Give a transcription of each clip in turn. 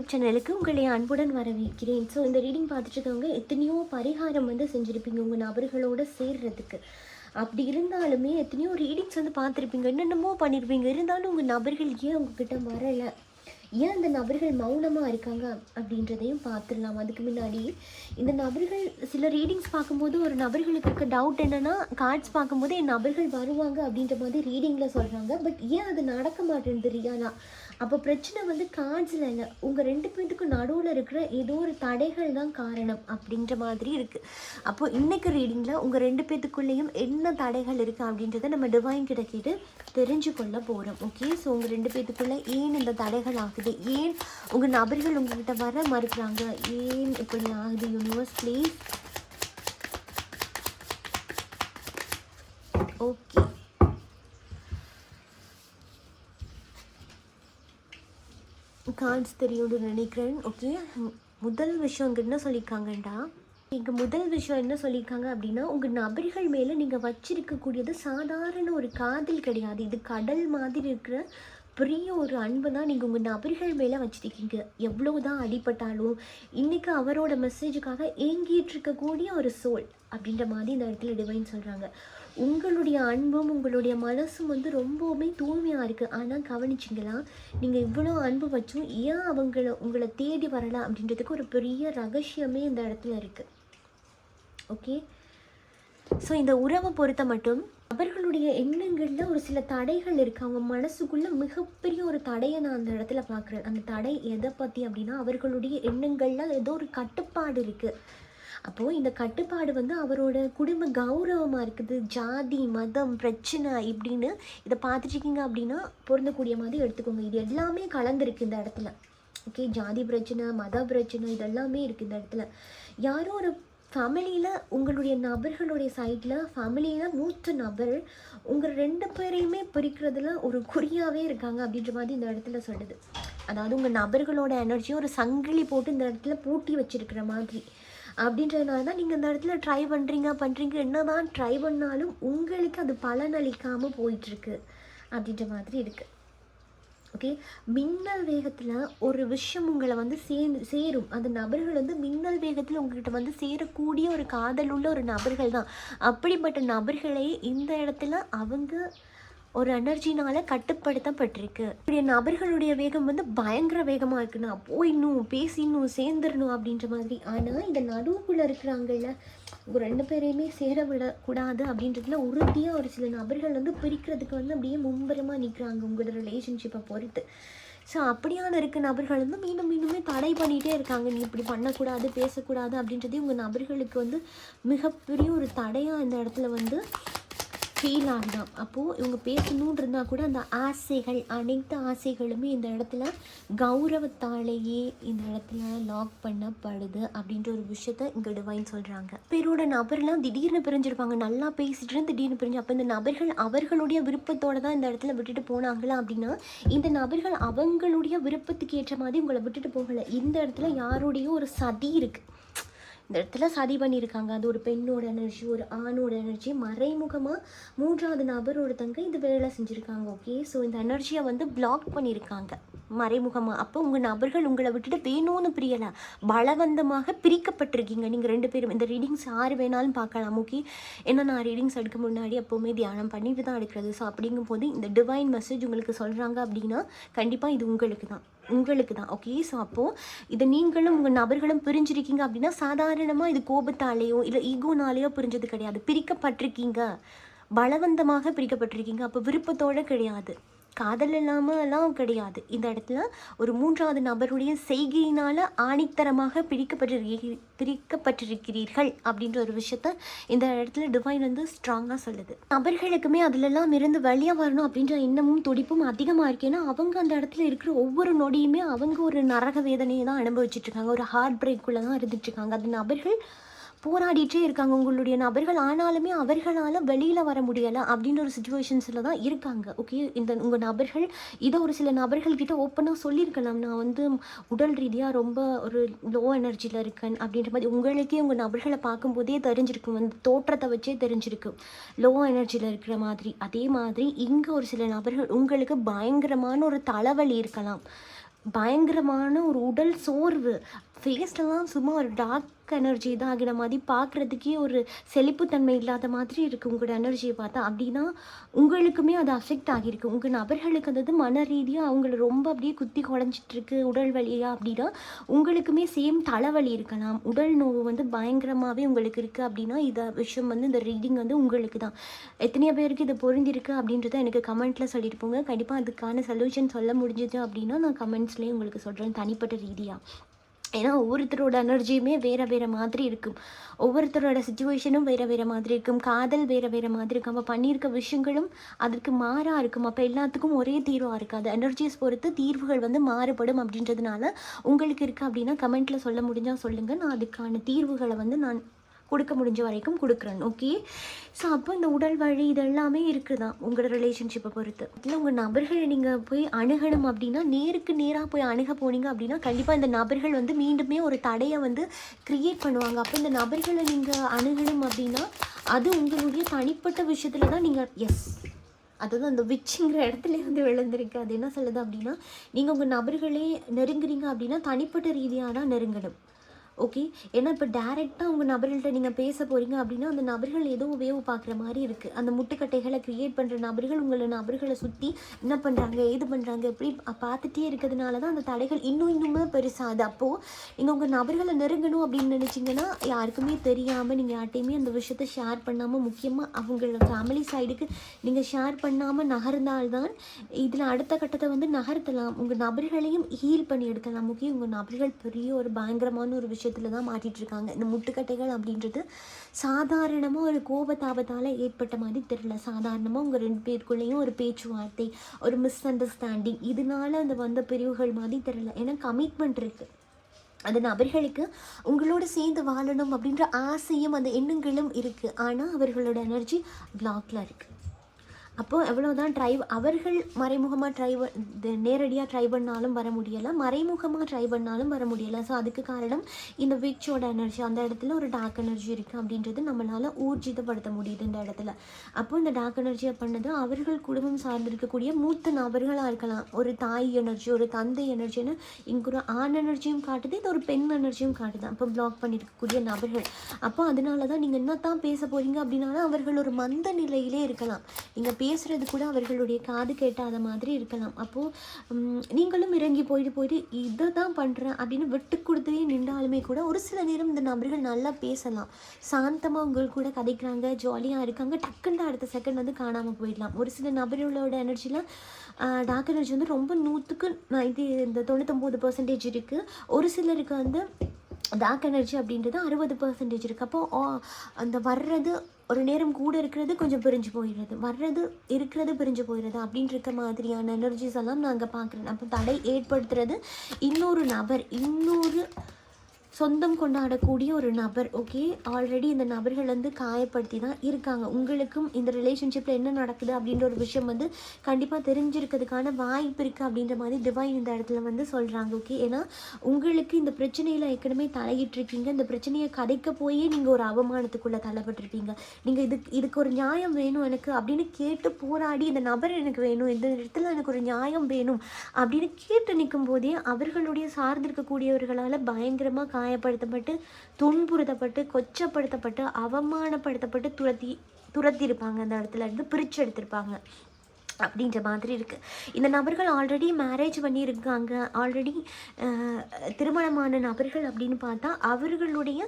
YouTube சேனலுக்கு உங்களை அன்புடன் வரவேற்கிறேன். ஸோ இந்த ரீடிங் பார்த்துட்டு இருக்கவங்க எத்தனையோ பரிகாரம் செஞ்சுருப்பீங்க உங்கள் நபர்களோடு சேர்றதுக்கு. அப்படி இருந்தாலுமே எத்தனையோ ரீடிங்ஸ் பார்த்துருப்பீங்க, என்னென்னமோ பண்ணியிருப்பீங்க. இருந்தாலும் உங்கள் நபர்கள் ஏன் உங்ககிட்ட வரலை, ஏன் அந்த நபர்கள் மௌனமாக இருக்காங்க அப்படின்றதையும் பார்த்துடலாம். அதுக்கு முன்னாடி இந்த நபர்கள் சில ரீடிங்ஸ் பார்க்கும்போது ஒரு நபர்களுக்கு இருக்க டவுட் என்னென்னா, கார்ட்ஸ் பார்க்கும்போது என் நபர்கள் வருவாங்க அப்படின்ற மாதிரி ரீடிங்கில் சொல்கிறாங்க. பட் ஏன் அது நடக்க மாட்டேங்குது ரியானா? அப்போ பிரச்சனை கார்ட்ஸில் இல்லை, உங்கள் 2 பேர்த்துக்கும் நடுவில் இருக்கிற ஏதோ ஒரு தடைகள் தான் காரணம் அப்படின்ற மாதிரி இருக்குது. அப்போது இன்றைக்கு ரீடிங்கில் உங்கள் 2 பேர்த்துக்குள்ளேயும் என்ன தடைகள் இருக்குது அப்படின்றத நம்ம டிவைன் கிட்ட கேட்டு தெரிஞ்சு கொள்ள போகிறோம். ஓகே, ஸோ உங்கள் 2 பேர்த்துக்குள்ளே ஏன் இந்த தடைகள் ஆகுது, ஏன் உங்கள் நபர்கள் உங்கள்கிட்ட வர மறுக்கிறாங்க, ஏன் இப்படி ஆகுது? Universe please. ஓகே, கார்ட்ஸ் தெரியும்னு நினைக்கிறேன். ஓகே, முதல் விஷயம் இங்கே என்ன சொல்லியிருக்காங்கண்டா, இங்கே முதல் விஷயம் என்ன சொல்லியிருக்காங்க அப்படின்னா, உங்கள் நபர்கள் மேலே நீங்கள் வச்சிருக்கக்கூடியது சாதாரண ஒரு காதல் கிடையாது. இது கடல் மாதிரி இருக்கிற பெரிய ஒரு அன்பு தான் நீங்கள் உங்கள் நபர்கள் மேலே வச்சுருக்கீங்க. எவ்வளோ தான் அடிபட்டாலும் இன்றைக்கி அவரோட மெசேஜுக்காக ஏங்கிட்டு இருக்கக்கூடிய ஒரு சோல் அப்படின்ற மாதிரி இந்த இடத்துல டிவைன் சொல்கிறாங்க. உங்களுடைய அன்பும் உங்களுடைய மனசும் ரொம்பவுமே தூய்மையாக இருக்குது. ஆனால் கவனிச்சிங்களா, நீங்கள் இவ்வளோ அன்பு வச்சும் ஏன் உங்களை தேடி வரலாம் அப்படின்றதுக்கு ஒரு பெரிய ரகசியமே இந்த இடத்துல இருக்குது. ஓகே, ஸோ இந்த உறவை பொறுத்த மட்டும் அவர்களுடைய எண்ணங்களில் ஒரு சில தடைகள் இருக்குது. அவங்க மனசுக்குள்ளே மிகப்பெரிய ஒரு தடையை நான் அந்த இடத்துல பார்க்குறேன். அந்த தடை எதை பற்றி அப்படின்னா, அவர்களுடைய எண்ணங்களில் ஏதோ ஒரு கட்டுப்பாடு இருக்குது. அப்போது இந்த கட்டுப்பாடு அவரோட குடும்ப கௌரவமாக இருக்குது. ஜாதி மதம் பிரச்சனை இப்படின்னு இதை பார்த்துட்டிங்க அப்படின்னா பொருந்தக்கூடிய மாதிரி எடுத்துக்கோங்க. இது எல்லாமே கலந்துருக்கு இந்த இடத்துல. ஓகே, ஜாதி பிரச்சனை, மத பிரச்சனை, இதெல்லாமே இருக்குது இந்த இடத்துல. யாரோ ஒரு ஃபேமிலியில் உங்களுடைய நபர்களுடைய சைடில் ஃபேமிலியில் மூத்த நபர் உங்கள் 2 பேரையுமே பிரிக்கிறதுல ஒரு குறியாகவே இருக்காங்க அப்படின்ற மாதிரி இந்த இடத்துல சொல்லுது. அதாவது உங்கள் நபர்களோட எனர்ஜியை ஒரு சங்கிலி போட்டு இந்த இடத்துல பூட்டி வச்சிருக்கிற மாதிரி. அப்படின்றதுனால தான் நீங்கள் இந்த இடத்துல ட்ரை பண்ணுறீங்க என்ன தான் ட்ரை பண்ணாலும் உங்களுக்கு அது பலனளிக்காமல் போயிட்டுருக்கு அப்படின்ற மாதிரி இருக்குது. ஓகே, மின்னல் வேகத்தில் ஒரு விஷயம் உங்களை சேரும். அந்த நபர்கள் மின்னல் வேகத்தில் உங்கள்கிட்ட சேரக்கூடிய ஒரு காதல் உள்ள ஒரு நபர்கள் தான். அப்படிப்பட்ட நபர்களே இந்த இடத்துல அவங்க ஒரு எனர்ஜினால் கட்டுப்படுத்தப்பட்டிருக்கு. இப்படி நபர்களுடைய வேகம் பயங்கர வேகமாக இருக்குண்ணா, போயிடணும், பேசிடணும், சேர்ந்துடணும் அப்படின்ற மாதிரி. ஆனால் இந்த நடுவுக்குள்ளே இருக்கிறாங்கல்ல, ஒரு 2 பேரையுமே சேர விடக்கூடாது அப்படின்றதுல உறுதியாக ஒரு சில நபர்கள் பிரிக்கிறதுக்கு அப்படியே மும்பரமாக நிற்கிறாங்க உங்களோட ரிலேஷன்ஷிப்பை பொறுத்து. ஸோ அப்படியான இருக்க நபர்கள் மீண்டுமே தடை பண்ணிகிட்டே இருக்காங்க. நீ இப்படி பண்ணக்கூடாது, பேசக்கூடாது அப்படின்றதே உங்கள் நபர்களுக்கு மிகப்பெரிய ஒரு தடையாக இந்த இடத்துல ஃபீல் ஆகலாம். அப்போது இவங்க பேசணுன்னு இருந்தால் கூட அந்த ஆசைகள், அனைத்து ஆசைகளுமே இந்த இடத்துல கௌரவத்தாலேயே இந்த இடத்துல லாக் பண்ணப்படுது அப்படின்ற ஒரு விஷயத்த இங்கே டிவைன் சொல்கிறாங்க. பேரோட நபர்லாம் திடீர்னு பிரிஞ்சிருப்பாங்க, நல்லா பேசிட்டு திடீர்னு பிரிஞ்சு. அப்போ இந்த நபர்கள் அவர்களுடைய விருப்பத்தோடு தான் இந்த இடத்துல விட்டுட்டு போனாங்களா அப்படின்னா, இந்த நபர்கள் அவங்களுடைய விருப்பத்துக்கு ஏற்ற மாதிரி உங்களை விட்டுட்டு போகலை. இந்த இடத்துல யாருடைய ஒரு சதி இருக்குது. இந்த இடத்துல சதி பண்ணியிருக்காங்க. அது ஒரு பெண்ணோட எனர்ஜி, ஒரு ஆணோட எனர்ஜி, மறைமுகமாக 3வது நபர் ஒருத்தங்க இது வேலை செஞ்சுருக்காங்க. ஓகே, ஸோ இந்த எனர்ஜியை பிளாக் பண்ணியிருக்காங்க மறைமுகமாக. அப்போ உங்கள் நபர்கள் உங்களை விட்டுட்டு வேணும்னு பிரியலை, பலவந்தமாக பிரிக்கப்பட்டிருக்கீங்க நீங்கள் 2 பேரும். இந்த ரீடிங்ஸ் யார் வேணாலும் பார்க்கலாம். ஓகே, ஏன்னா நான் ரீடிங்ஸ் எடுக்க முன்னாடி எப்போவுமே தியானம் பண்ணிட்டு தான் எடுக்கிறது. ஸோ அப்படிங்கும் போது இந்த டிவைன் மெசேஜ் உங்களுக்கு சொல்கிறாங்க அப்படின்னா கண்டிப்பாக இது உங்களுக்கு தான். ஓகே, ஸோ அப்போது இதை நீங்களும் உங்கள் நபர்களும் பிரிஞ்சிருக்கீங்க அப்படின்னா சாதாரணமாக இது கோபத்தாலேயோ இல்லை ஈகோனாலேயோ பிரிஞ்சது கிடையாது. பிரிக்கப்பட்டிருக்கீங்க, பலவந்தமாக பிரிக்கப்பட்டிருக்கீங்க. அப்போ விருப்பத்தோடு கிடையாது, காதல் இல்லாமலாம் கிடையாது. இந்த இடத்துல ஒரு 3வது நபருடைய செய்கையினால் ஆணித்தரமாக பிரிக்கப்பட்டிருக்கிறீர்கள் அப்படின்ற ஒரு விஷயத்த இந்த இடத்துல டிவைன் ஸ்ட்ராங்காக சொல்லுது. நபர்களுக்குமே அதிலெல்லாம் இருந்து வெளியாக வரணும் அப்படின்ற எண்ணமும் துடிப்பும் அதிகமாக இருக்கு. ஏன்னா அவங்க அந்த இடத்துல இருக்கிற ஒவ்வொரு நொடியுமே அவங்க ஒரு நரக வேதனையை தான் அனுபவிச்சுட்ருக்காங்க, ஒரு ஹார்ட் பிரேக்குள்ளே தான் இருந்துட்டுருக்காங்க. அது நபர்கள் போராடிட்டே இருக்காங்க உங்களுடைய நபர்கள். ஆனாலுமே அவர்களால் வெளியில் வர முடியலை அப்படின்ற ஒரு சுச்சுவேஷன்ஸில் தான் இருக்காங்க. ஓகே, உங்கள் நபர்கள் இதை ஒரு சில நபர்கள்கிட்ட ஓப்பனாக சொல்லியிருக்கலாம். நான் உடல் ரீதியாக ரொம்ப ஒரு லோ எனர்ஜியில் இருக்கேன் அப்படின்ற மாதிரி உங்களுக்கே உங்கள் நபர்களை பார்க்கும்போதே தெரிஞ்சிருக்கும், தோற்றத்தை வச்சே தெரிஞ்சிருக்கும் லோ எனர்ஜியில் இருக்கிற மாதிரி. அதே மாதிரி இங்கே ஒரு சில நபர்கள் உங்களுக்கு பயங்கரமான ஒரு தலைவலி இருக்கலாம், பயங்கரமான ஒரு உடல் சோர்வு, ஃபேஸ்லலாம் சும்மா ஒரு டார்க் எனர்ஜி தான் ஆகிற மாதிரி, பார்க்குறதுக்கே ஒரு செழிப்புத்தன்மை இல்லாத மாதிரி இருக்குது உங்களோட எனர்ஜியை பார்த்தா. அப்படின்னா உங்களுக்குமே அது அஃபெக்ட் ஆகியிருக்கு. உங்கள் நபர்களுக்கு அதாவது மன ரீதியாக அவங்கள ரொம்ப அப்படியே குத்தி குழஞ்சிட்ருக்கு உடல் வலியா அப்படின்னா, உங்களுக்குமே சேம் தலைவலி இருக்கலாம், உடல் நோவு வந்து பயங்கரமாகவே உங்களுக்கு இருக்குது அப்படின்னா, இதை விஷயம் வந்து இந்த ரீடிங் வந்து உங்களுக்கு தான். எத்தனையோ பேருக்கு இது பொருந்திருக்கு அப்படின்றத எனக்கு கமெண்ட்டில் சொல்லிட்டு போங்க. கண்டிப்பாக அதுக்கான சொல்யூஷன் சொல்ல முடிஞ்சது அப்படின்னா நான் கமெண்ட்ஸ்லேயே உங்களுக்கு சொல்கிறேன் தனிப்பட்ட ரீதியாக. ஏன்னா ஒவ்வொருத்தரோட எனர்ஜியுமே வேறு வேறு மாதிரி இருக்கும், ஒவ்வொருத்தரோட சுச்சுவேஷனும் வேறு வேறு மாதிரி இருக்கும், காதல் வேறு வேறு மாதிரி இருக்கும், அப்போ பண்ணியிருக்க விஷயங்களும் அதுக்கு மாறாக இருக்கும். அப்போ எல்லாத்துக்கும் ஒரே தீர்வாக இருக்காது, எனர்ஜிஸ் பொறுத்து தீர்வுகள் வந்து மாறுபடும். அப்படின்றதுனால உங்களுக்கு இருக்குது அப்படின்னா கமெண்ட்டில் சொல்ல முடிஞ்சால் சொல்லுங்கள், நான் அதுக்கான தீர்வுகளை வந்து நான் கொடுக்க முடிஞ்ச வரைக்கும் கொடுக்குறேன். ஓகே, ஸோ அப்போ இந்த உடல் வலி இதெல்லாமே இருக்குது தான் உங்களோட ரிலேஷன்ஷிப்பை பொறுத்து. இல்லை உங்கள் நபர்களை நீங்கள் போய் அணுகணும் அப்படின்னா, நேருக்கு நேராக போய் அணுக போனீங்க அப்படின்னா கண்டிப்பாக இந்த நபர்கள் வந்து மீண்டுமே ஒரு தடையை வந்து க்ரியேட் பண்ணுவாங்க. அப்போ இந்த நபர்களை நீங்கள் அணுகணும் அப்படின்னா அது உங்களுடைய தனிப்பட்ட விஷயத்தில் தான் நீங்கள் அதாவது அந்த விச்சுங்கிற இடத்துல வந்து விழுந்திருக்கு. அது என்ன சொல்லுது அப்படின்னா, நீங்கள் உங்கள் நபர்களே நெருங்குறீங்க அப்படின்னா தனிப்பட்ட ரீதியாக தான் நெருங்கணும். ஓகே, ஏன்னா இப்போ டேரெக்டாக உங்கள் நபர்கள்ட்ட நீங்கள் பேச போகிறீங்க அப்படின்னா அந்த நபர்கள் ஏதோ வேவு பார்க்குற மாதிரி இருக்குது. அந்த முட்டுக்கட்டைகளை க்ரியேட் பண்ணுற நபர்கள் உங்களை நபர்களை சுற்றி என்ன பண்ணுறாங்க ஏது பண்ணுறாங்க எப்படி பார்த்துட்டே இருக்கிறதுனால தான் அந்த தடைகள் இன்னுமே பெருசாகுது. அப்போது நீங்கள் உங்கள் நபர்களை நெருங்கணும் அப்படின்னு நினச்சிங்கன்னா யாருக்குமே தெரியாமல் நீங்கள் யார்ட்டையுமே அந்த விஷயத்தை ஷேர் பண்ணாமல், முக்கியமாக அவங்களோட ஃபேமிலி சைடுக்கு நீங்கள் ஷேர் பண்ணாமல் நகர்ந்தால்தான் இதில் அடுத்த கட்டத்தை வந்து நகர்த்தலாம், உங்கள் நபர்களையும் ஹீல் பண்ணி எடுக்கலாம். முக்கியம் உங்கள் நபர்கள் பெரிய ஒரு பயங்கரமான ஒரு விஷயம் தான் மாட்டிட்டு இருக்காங்க. இந்த முட்டுக்கட்டைகள் அப்படின்றது சாதாரணமாக ஒரு கோபத்தாபத்தால் ஏற்பட்ட மாதிரி தெரியல, சாதாரணமாக உங்கள் 2 பேருக்குள்ளேயும் ஒரு பேச்சுவார்த்தை, ஒரு மிஸ் அண்டர்ஸ்டாண்டிங், இதனால அந்த வந்த பிரிவுகள் மாதிரி தெரியல. ஏன்னா கமிட்மெண்ட் இருக்குது, அந்த நபர்களுக்கு உங்களோட சேர்ந்து வாழணும் அப்படின்ற ஆசையும் அந்த எண்ணங்களும் இருக்குது. ஆனால் அவர்களோட எனர்ஜி பிளாக்ல இருக்குது. அப்போது எவ்வளோதான் அவர்கள் மறைமுகமாக நேரடியாக ட்ரை பண்ணாலும் வர முடியலை, மறைமுகமாக ட்ரை பண்ணாலும் வர முடியலை. ஸோ அதுக்கு காரணம் இந்த விச்சோட எனர்ஜி, அந்த இடத்துல ஒரு டார்க் எனர்ஜி இருக்குது அப்படின்றது நம்மளால் ஊர்ஜிதப்படுத்த முடியுது இந்த இடத்துல. அப்போது இந்த டார்க் எனர்ஜியை பண்ணது அவர்கள் குடும்பம் சார்ந்திருக்கக்கூடிய மூத்த நபர்களாக இருக்கலாம், ஒரு தாய் எனர்ஜி, ஒரு தந்தை எனர்ஜின்னு இங்கே ஒரு ஆண் எனர்ஜியும் காட்டுது, இது ஒரு பெண் எனர்ஜியும் காட்டுது. அப்போ பிளாக் பண்ணியிருக்கக்கூடிய நபர்கள். அப்போ அதனால தான் நீங்கள் என்ன தான் பேச போகிறீங்க அப்படின்னாலும் அவர்கள் ஒரு மந்த நிலையிலே இருக்கலாம், நீங்கள் பேசுகிறது கூட அவர்களுடைய காது கேட்டாத மாதிரி இருக்கலாம். அப்போது நீங்களும் இறங்கி போயிட்டு இதை தான் பண்ணுறேன் அப்படின்னு விட்டு கொடுத்தே நின்றாலுமே கூட ஒரு சில நேரம் இந்த நபர்கள் நல்லா பேசலாம், சாந்தமாக உங்களுக்கு கூட கதைக்கிறாங்க, ஜாலியாக இருக்காங்க, டக்குன்னு அடுத்த செகண்ட் வந்து காணாமல் போயிடலாம். ஒரு சில நபர்களோட எனர்ஜிலாம் டார்க் எனர்ஜி வந்து ரொம்ப 100க்கு 99% இருக்குது. ஒரு சிலருக்கு வந்து டார்க் எனர்ஜி அப்படின்றது 60% இருக்குது. அப்போது அந்த வர்றது ஒரு நேரம் கூட இருக்கிறது கொஞ்சம் பிரிஞ்சு போயிடுறது, வர்றது இருக்கிறது பிரிஞ்சு போயிடுறது அப்படின்ற மாதிரியான எனர்ஜிஸ் எல்லாம் நாங்கள் பார்க்குறேன். அப்போ தடை ஏற்படுத்துறது இன்னொரு நபர், இன்னொரு சொந்தம் கொண்டாடக்கூடிய ஒரு நபர். ஓகே, ஆல்ரெடி இந்த நபர்கள் வந்து காயப்படுத்தி தான் இருக்காங்க. உங்களுக்கும் இந்த ரிலேஷன்ஷிப்பில் என்ன நடக்குது அப்படின்ற ஒரு விஷயம் வந்து கண்டிப்பாக தெரிஞ்சிருக்கிறதுக்கான வாய்ப்பு இருக்குது அப்படின்ற மாதிரி டிவைன் இந்த இடத்துல வந்து சொல்கிறாங்க. ஓகே, ஏன்னா உங்களுக்கு இந்த பிரச்சனையில் ஏற்கனவே தலையிட்டிருக்கீங்க, இந்த பிரச்சனையை கதைக்க போய் நீங்கள் ஒரு அவமானத்துக்குள்ளே தள்ளப்பட்டிருப்பீங்க. நீங்கள் இதுக்கு ஒரு நியாயம் வேணும் எனக்கு அப்படின்னு கேட்டு போராடி, இந்த நபர் எனக்கு வேணும், இந்த இடத்துல எனக்கு ஒரு நியாயம் வேணும் அப்படின்னு கேட்டு நிற்கும் போதே அவர்களுடைய சார்ந்திருக்கக்கூடியவர்களால் பயங்கரமாக காயப்படுத்தப்பட்டு, துன்புறுத்தப்பட்டு, கொச்சப்படுத்தப்பட்டு, அவமானப்படுத்தப்பட்டு துரத்திருப்பாங்க, அந்த இடத்துல இருந்து பிரித்து எடுத்திருப்பாங்க அப்படின்ற மாதிரி இருக்குது. இந்த நபர்கள் ஆல்ரெடி மேரேஜ் பண்ணியிருக்காங்க, ஆல்ரெடி திருமணமான நபர்கள் அப்படின்னு பார்த்தா அவர்களுடைய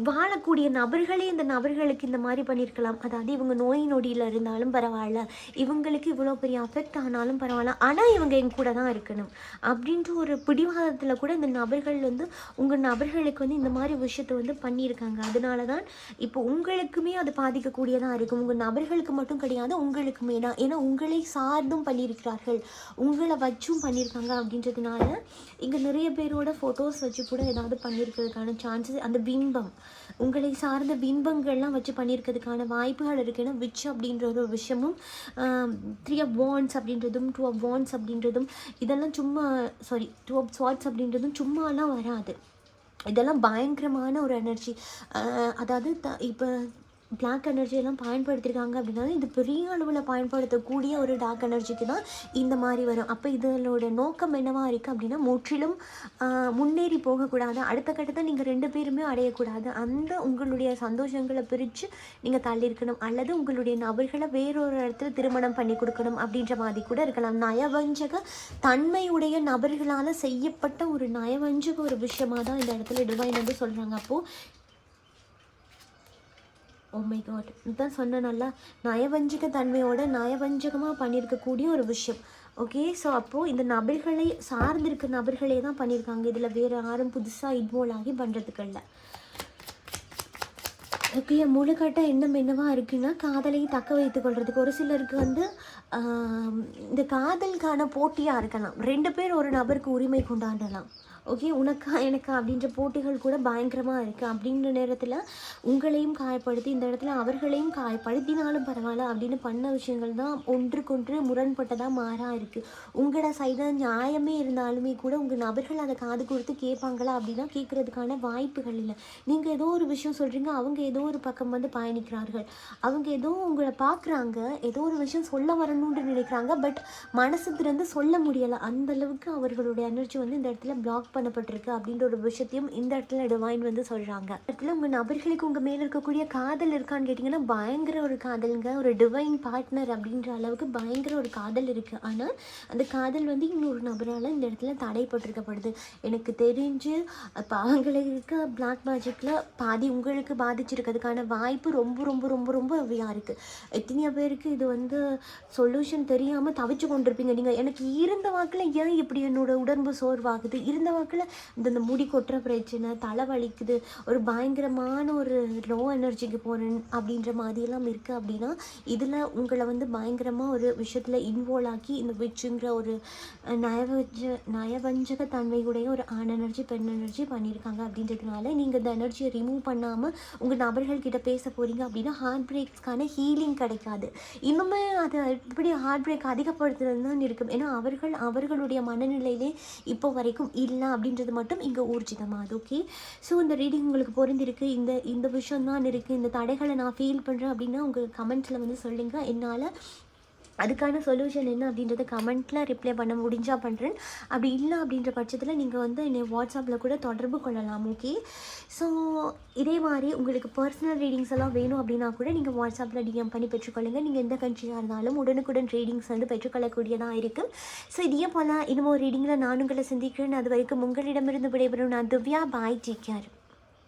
வாழக்கூடிய நபர்களே இந்த நபர்களுக்கு இந்த மாதிரி பண்ணியிருக்கலாம். அதாவது இவங்க நோய் நொடியில் இருந்தாலும் பரவாயில்ல, இவங்களுக்கு இவ்வளோ பெரிய அஃபெக்ட் ஆனாலும் பரவாயில்ல, ஆனால் இவங்க எங்க கூட தான் இருக்கணும் அப்படின்ற ஒரு பிடிவாதத்தில் கூட இந்த நபர்கள் வந்து உங்கள் நபர்களுக்கு வந்து இந்த மாதிரி விஷயத்தை வந்து பண்ணியிருக்காங்க. அதனால தான் இப்போ உங்களுக்குமே அது பாதிக்கக்கூடியதாக இருக்கும். உங்கள் நபர்களுக்கு மட்டும் கிடையாது, உங்களுக்குமே தான். ஏன்னா உங்களை சார்ந்தும் பண்ணியிருக்கிறார்கள், உங்களை வச்சும் பண்ணியிருக்காங்க. அப்படின்றதுனால இங்கே நிறைய பேரோட ஃபோட்டோஸ் வச்சு கூட ஏதாவது பண்ணியிருக்கிறதுக்கான சான்சஸ், அந்த பிம்பம் உங்களை சார்ந்த பிம்பங்கள்லாம் வச்சு பண்ணியிருக்கிறதுக்கான வாய்ப்புகள் இருக்குது. ஏன்னா விச் அப்படின்ற ஒரு விஷயமும் 3 of Wands அப்படின்றதும் 2 of Wands அப்படின்றதும் இதெல்லாம் சும்மா 2 of Swords அப்படின்றதும் சும்மாலாம் வராது. இதெல்லாம் பயங்கரமான ஒரு எனர்ஜி. அதாவது இப்போ பிளாக் எனர்ஜியெல்லாம் பயன்படுத்தியிருக்காங்க அப்படின்னா இது பெரிய அளவில் பயன்படுத்தக்கூடிய ஒரு டார்க் எனர்ஜிக்கு தான் இந்த மாதிரி வரும். அப்போ இதனோட நோக்கம் என்னவாக இருக்குது அப்படின்னா முற்றிலும் முன்னேறி போகக்கூடாது, அடுத்த கட்டத்தை நீங்கள் 2 பேருமே அடையக்கூடாது, அந்த உங்களுடைய சந்தோஷங்களை பிரித்து நீங்கள் தள்ளியிருக்கணும், அல்லது உங்களுடைய நபர்களை வேறொரு இடத்துல திருமணம் பண்ணி கொடுக்கணும் அப்படின்ற மாதிரி கூட இருக்கலாம். நயவஞ்சக தன்மையுடைய நபர்களால் செய்யப்பட்ட ஒரு நயவஞ்சக ஒரு விஷயமாக தான் இந்த இடத்துல டிவைன் வந்து சொல்கிறாங்க. அப்போது ஓ மை காட், இதுதான் சொன்னேன், நல்லா நயவஞ்சக தன்மையோட நயவஞ்சகமாக பண்ணியிருக்கக்கூடிய ஒரு விஷயம். ஓகே, ஸோ அப்போது இந்த நபர்களை சார்ந்திருக்க நபர்களே தான் பண்ணியிருக்காங்க, இதில் வேறு யாரும் புதுசாக இன்வால்வ் ஆகி பண்ணுறதுக்கு இல்லை. ஓகே, முழுக்கட்ட எண்ணம் என்னவாக இருக்குன்னா காதலை தக்க வைத்து கொள்றதுக்கு. ஒரு சிலருக்கு வந்து இந்த காதலுக்கான போட்டியாக இருக்கலாம், 2 பேர் ஒரு நபருக்கு உரிமை கொண்டாடலாம். ஓகே, உனக்கா எனக்கா அப்படின்ற போட்டிகள் கூட பயங்கரமாக இருக்குது. அப்படின்ற நேரத்தில் உங்களையும் காயப்படுத்தி இந்த இடத்துல அவர்களையும் காயப்படுத்தினாலும் பரவாயில்ல அப்படின்னு பண்ண விஷயங்கள் தான் ஒன்றுக்கொன்று முரண்பட்டதாக மாறாக இருக்குது. உங்களோட சைடில் நியாயமே இருந்தாலுமே கூட உங்கள் நபர்கள் அதை காது கொடுத்து கேட்பாங்களா அப்படின்னா கேட்குறதுக்கான வாய்ப்புகள் இல்லை. நீங்கள் ஏதோ ஒரு விஷயம் சொல்கிறீங்க, அவங்க ஏதோ ஒரு பக்கம் வந்து பயணிக்கிறார்கள், அவங்க ஏதோ உங்களை பார்க்குறாங்க, ஏதோ ஒரு விஷயம் சொல்ல வரணும்னு நினைக்கிறாங்க, பட் மனசு திறந்து சொல்ல முடியலை. அந்தளவுக்கு அவர்களுடைய எனர்ஜி வந்து இந்த இடத்துல பிளாக் பண்ணப்பட்டிருக்கு அப்படின்ற ஒரு விஷயத்தையும் இந்த இடத்துல டிவைன் வந்து சொல்கிறாங்க. இடத்துல உங்கள் நபர்களுக்கு உங்கள் மேலே இருக்கக்கூடிய காதல் இருக்கான்னு கேட்டிங்கன்னா பயங்கர ஒரு காதலுங்க, ஒரு டிவைன் பார்ட்னர் அப்படின்ற அளவுக்கு பயங்கர ஒரு காதல் இருக்குது. ஆனால் அந்த காதல் வந்து இன்னொரு நபரால் இந்த இடத்துல தடைப்பட்டிருக்கப்படுது. எனக்கு தெரிஞ்சு அவங்களுக்கு பிளாக் மேஜிக்கில் பாதி உங்களுக்கு பாதிச்சிருக்கிறதுக்கான வாய்ப்பு ரொம்ப ரொம்ப ரொம்ப ரொம்ப அவையாக இருக்குது. எத்தனையோ பேருக்கு இது வந்து சொல்யூஷன் தெரியாமல் தவிச்சு கொண்டிருப்பீங்க. நீங்கள் எனக்கு இருந்த வாக்கில் ஏன் இப்படி என்னோட உடம்பு சோர்வாகுது, இருந்த வாக்கில் இந்த முடி கொட்டுற பிரச்சனை, தலை வலிக்குது, ஒரு பயங்கரமான ஒரு லோ எனர்ஜிக்கு போகிறேன் அப்படின்ற மாதிரியெல்லாம் இருக்குது அப்படின்னா இதில் உங்களை வந்து பயங்கரமாக ஒரு விஷயத்தில் இன்வால்வ் ஆக்கி இந்த விச்சுங்கிற ஒரு நயவஞ்சக தன்மையுடைய ஒரு ஆண் எனர்ஜி பெண் எனர்ஜி பண்ணியிருக்காங்க. அப்படின்றதுனால நீங்கள் இந்த எனர்ஜியை ரிமூவ் பண்ணாமல் உங்கள் நபர்கள்கிட்ட பேச போகிறீங்க அப்படின்னா ஹார்ட் பிரேக்ஸ்க்கான ஹீலிங் கிடைக்காது. இன்னுமே அதை இப்படி ஹார்ட் பிரேக் அதிகப்படுத்துறது தான் இருக்கும். ஏன்னா அவர்களுடைய மனநிலையிலே இப்போ வரைக்கும் இல்லை அப்படின்றது மட்டும் இங்கே ஊர்ஜிதமாகுது. ஓகே, ஸோ இந்த ரீடிங் உங்களுக்கு பொருந்திருக்கு, இந்த விஷயம் தான் இருக்குது, இந்த தடைகளை நான் ஃபீல் பண்ணுறேன் அப்படின்னா உங்கள் கமெண்ட்ஸில் வந்து சொல்லுங்கள். என்னால் அதுக்கான சொல்யூஷன் என்ன அப்படின்றத கமெண்ட்டில் ரிப்ளை பண்ண முடிஞ்சால் பண்ணுறேன். அப்படி இல்லை அப்படின்ற பட்சத்தில் நீங்கள் வந்து என்னை வாட்ஸ்அப்பில் கூட தொடர்பு கொள்ளலாம். ஓகே, ஸோ இதே மாதிரி உங்களுக்கு பர்சனல் ரீடிங்ஸ் எல்லாம் வேணும் அப்படின்னா கூட நீங்கள் வாட்ஸ்அப்பில் டிஎம் பண்ணி பெற்றுக்கொள்ளுங்கள். நீங்கள் எந்த கண்ட்ரியாக இருந்தாலும் உடனுக்குடன் ரீடிங்ஸ் வந்து பெற்றுக்கொள்ளக்கூடியதாக இருக்கும். ஸோ இதே போல் இன்னும் ஒரு ரீடிங்கில் நான் உங்களை சந்திக்கிறேன். அது வரைக்கும் உங்களிடமிருந்து விடைபெறும் நான் திவ்யா. பாய், டேக் கேர்.